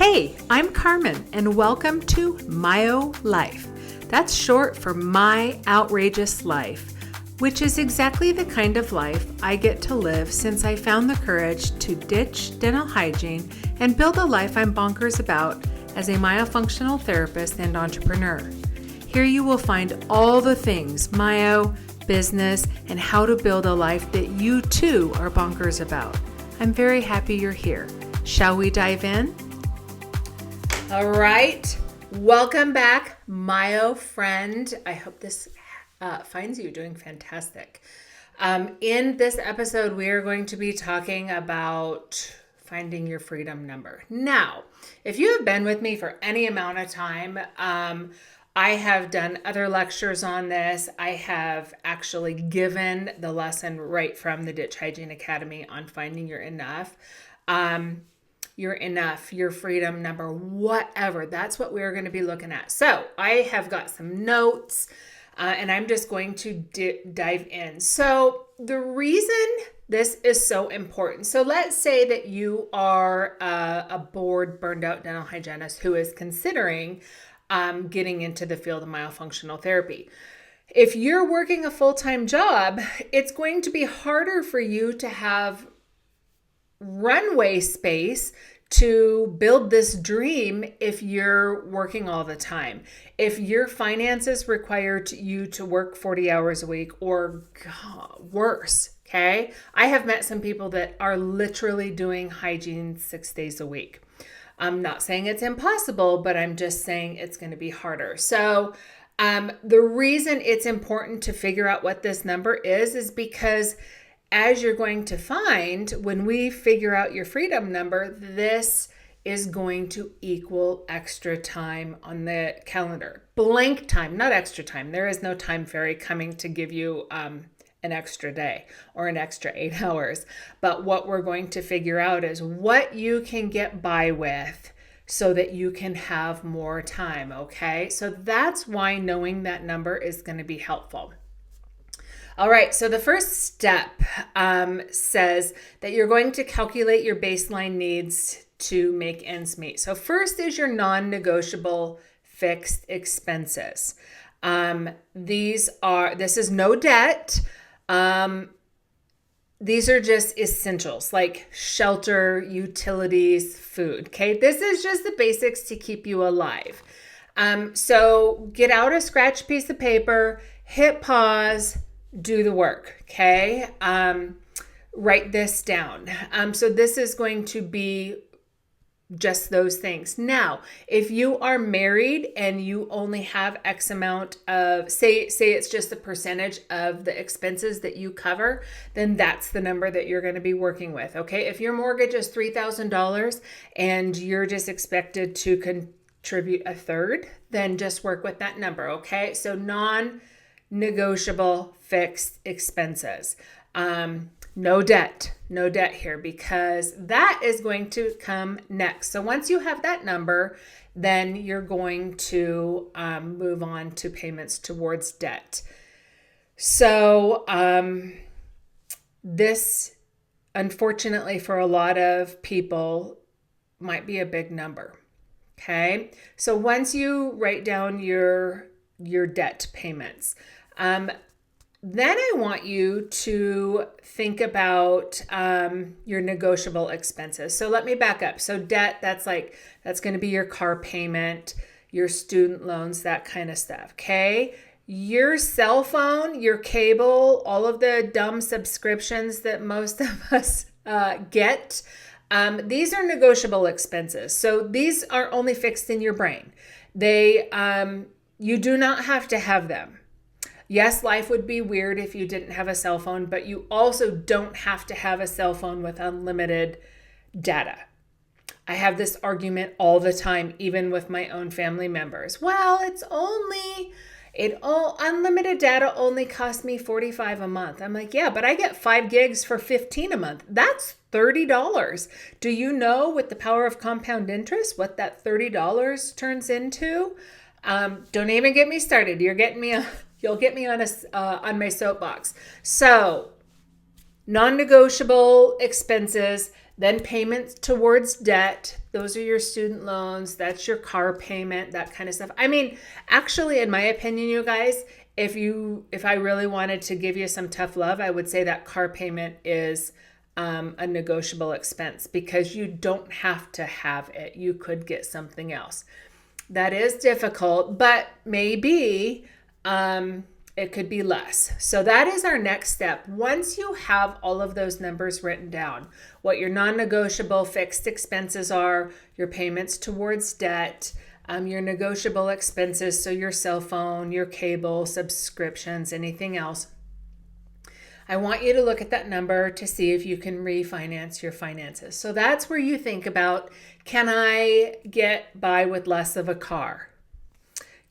Hey, I'm Carmen, and welcome to Myo Life. That's short for My Outrageous Life, which is exactly the kind of life I get to live since I found the courage to ditch dental hygiene and build a life I'm bonkers about as a myofunctional therapist and entrepreneur. Here you will find all the things myo, business, and how to build a life that you too are bonkers about. I'm very happy you're here. Shall we dive in? All right, welcome back, Myo friend. I hope this finds you doing fantastic. In this episode, we are going to be talking about finding your freedom number. Now, if you have been with me for any amount of time, I have done other lectures on this. I have actually given the lesson right from the Ditch Hygiene Academy on finding your enough. Your enough, your freedom number, whatever. That's what we're going to be looking at. So I have got some notes and I'm just going to dive in. So the reason this is so important. So let's say that you are a bored, burned out dental hygienist who is considering getting into the field of myofunctional therapy. If you're working a full-time job, it's going to be harder for you to have runway space to build this dream if you're working all the time. If your finances require you to work 40 hours a week or worse, okay? I have met some people that are literally doing hygiene 6 days a week. I'm not saying it's impossible, but I'm just saying it's going to be harder. So the reason it's important to figure out what this number is because as you're going to find, when we figure out your freedom number, this is going to equal extra time on the calendar. Blank time, not extra time. There is no time fairy coming to give you an extra day or an extra 8 hours. But what we're going to figure out is what you can get by with so that you can have more time, okay? So that's why knowing that number is going to be helpful. All right, so the first step says that you're going to calculate your baseline needs to make ends meet. So first is your non-negotiable fixed expenses. This is no debt. These are just essentials like shelter, utilities, food. Okay, this is just the basics to keep you alive. So get out a scratch piece of paper, hit pause, do the work, okay? Write this down. So this is going to be just those things. Now, if you are married and you only have X amount of, say it's just a percentage of the expenses that you cover, then that's the number that you're going to be working with, okay? If your mortgage is $3,000 and you're just expected to contribute a third, then just work with that number, okay? So non-negotiable fixed expenses. No debt here because that is going to come next. So once you have that number, then you're going to move on to payments towards debt. So this, unfortunately, for a lot of people, might be a big number. Okay. So once you write down your debt payments, then I want you to think about your negotiable expenses. So let me back up. So debt, that's going to be your car payment, your student loans, that kind of stuff. Okay. Your cell phone, your cable, all of the dumb subscriptions that most of us get, these are negotiable expenses. So these are only fixed in your brain. You do not have to have them. Yes, life would be weird if you didn't have a cell phone, but you also don't have to have a cell phone with unlimited data. I have this argument all the time, even with my own family members. Well, unlimited data only cost me $45 a month. I'm like, yeah, but I get 5 gigs for $15 a month. That's $30. Do you know with the power of compound interest what that $30 turns into? Don't even get me started. You'll get me on my soapbox. So non-negotiable expenses, Then payments towards debt. Those are your student loans. That's your car payment, that kind of stuff. I mean, actually, in my opinion, you guys, if I really wanted to give you some tough love, I would say that car payment is a negotiable expense because you don't have to have it. You could get something else. That is difficult, but maybe it could be less. So that is our next step. Once you have all of those numbers written down, what your non-negotiable fixed expenses are, your payments towards debt, your negotiable expenses, so your cell phone, your cable, subscriptions, anything else, I want you to look at that number to see if you can refinance your finances. So that's where you think about, can I get by with less of a car?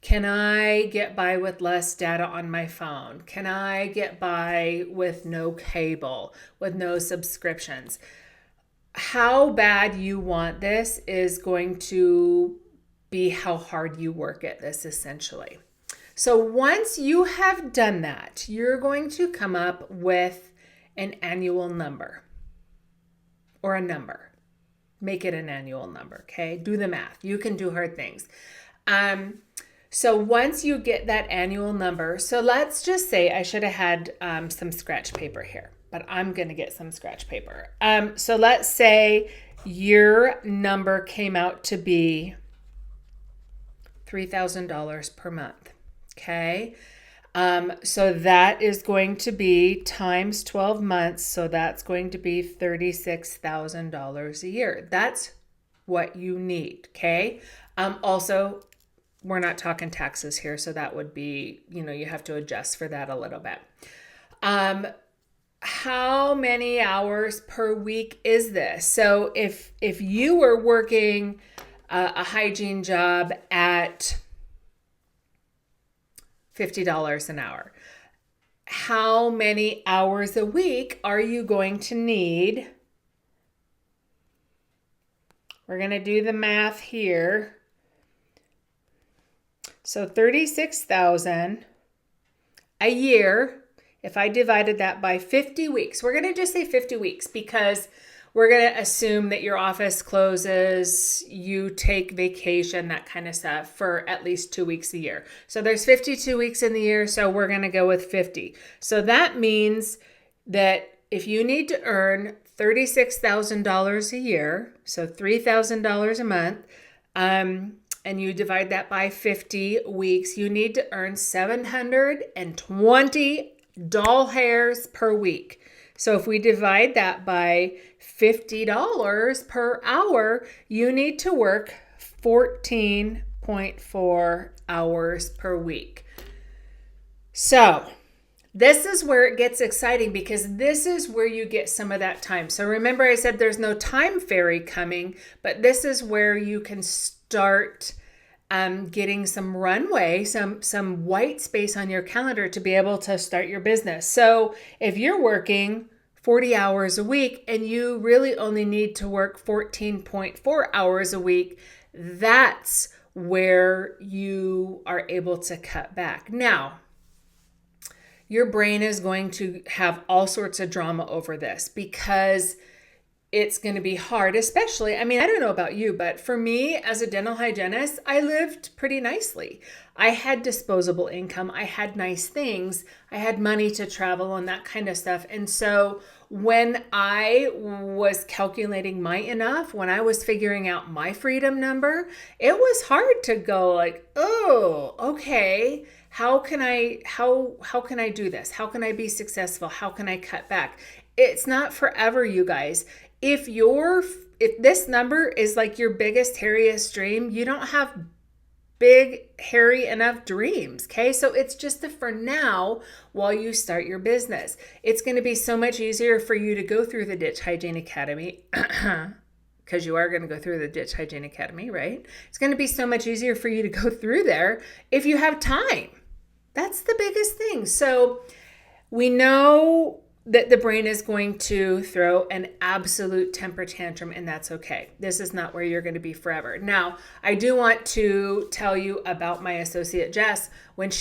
Can I get by with less data on my phone? Can I get by with no cable, with no subscriptions? How bad you want this is going to be how hard you work at this, essentially. So once you have done that, you're going to come up with an annual number or a number. Make it an annual number, okay? Do the math. You can do hard things. So once you get that annual number, so let's just say I should have had some scratch paper here, but I'm going to get some scratch paper. So let's say your number came out to be $3,000 per month. Okay. So that is going to be times 12 months. So that's going to be $36,000 a year. That's what you need. Okay. Also, we're not talking taxes here. So that would be, you have to adjust for that a little bit. How many hours per week is this? So if you were working a hygiene job at $50 an hour, how many hours a week are you going to need? We're going to do the math here. So 36,000 a year, if I divided that by 50 weeks, we're going to just say 50 weeks because we're going to assume that your office closes, you take vacation, that kind of stuff for at least 2 weeks a year. So there's 52 weeks in the year, so we're going to go with 50. So that means that if you need to earn $36,000 a year, so $3,000 a month, and you divide that by 50 weeks, you need to earn 720 doll hairs per week. So if we divide that by $50 per hour, you need to work 14.4 hours per week. So this is where it gets exciting because this is where you get some of that time. So remember I said there's no time fairy coming, but this is where you can start getting some runway, some white space on your calendar to be able to start your business. So if you're working 40 hours a week and you really only need to work 14.4 hours a week, that's where you are able to cut back. Now, your brain is going to have all sorts of drama over this because it's going to be hard, especially, I don't know about you, but for me as a dental hygienist, I lived pretty nicely. I had disposable income. I had nice things. I had money to travel and that kind of stuff. And so when I was calculating my enough, when I was figuring out my freedom number, it was hard to go like, oh, okay, how can I do this? How can I be successful? How can I cut back? It's not forever, you guys. If this number is like your biggest, hairiest dream, you don't have big, hairy enough dreams, okay? So it's just for now while you start your business. It's going to be so much easier for you to go through the Ditch Hygiene Academy because you are going to go through the Ditch Hygiene Academy, right? It's going to be so much easier for you to go through there if you have time. That's the biggest thing. So we know that the brain is going to throw an absolute temper tantrum, and that's okay. This is not where you're going to be forever. Now, I do want to tell you about my associate Jess. When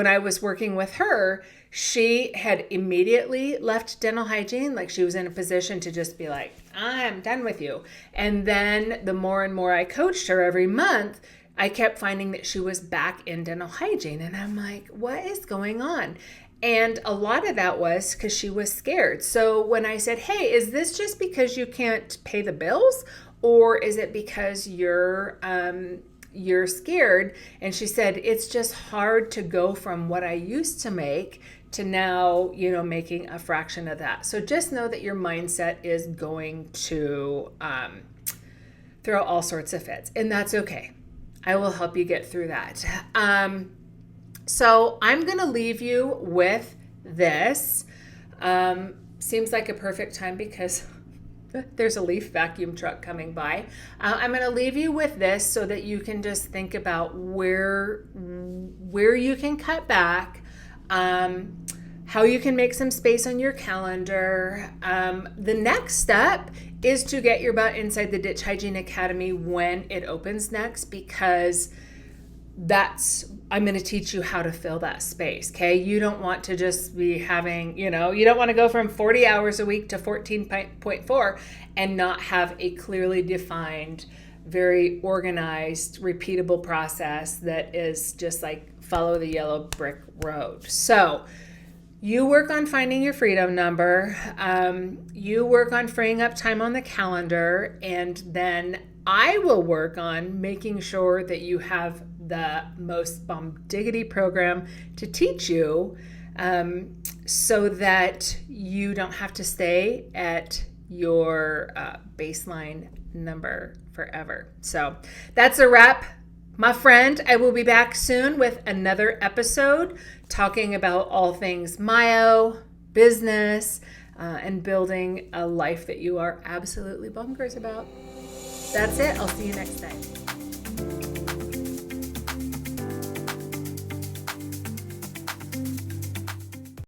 I was working with her, she had immediately left dental hygiene. Like, she was in a position to just be like, I'm done with you. And then the more and more I coached her every month, I kept finding that she was back in dental hygiene. And I'm like, what is going on? And a lot of that was because she was scared. So when I said, hey, is this just because you can't pay the bills? Or is it because you're scared? And she said, it's just hard to go from what I used to make to now, making a fraction of that. So just know that your mindset is going to throw all sorts of fits, and that's okay. I will help you get through that. So I'm going to leave you with this. Seems like a perfect time because there's a leaf vacuum truck coming by. I'm going to leave you with this so that you can just think about where you can cut back, how you can make some space on your calendar. The next step is to get your butt inside the Ditch Hygiene Academy when it opens next, because I'm going to teach you how to fill that space. Okay. You don't want to just be having, you don't want to go from 40 hours a week to 14.4 and not have a clearly defined, very organized, repeatable process that is just like follow the yellow brick road. So you work on finding your freedom number. You work on freeing up time on the calendar, and then I will work on making sure that you have the most bomb-diggity program to teach you, so that you don't have to stay at your baseline number forever. So that's a wrap, my friend. I will be back soon with another episode talking about all things Myo, business, and building a life that you are absolutely bonkers about. That's it. I'll see you next time.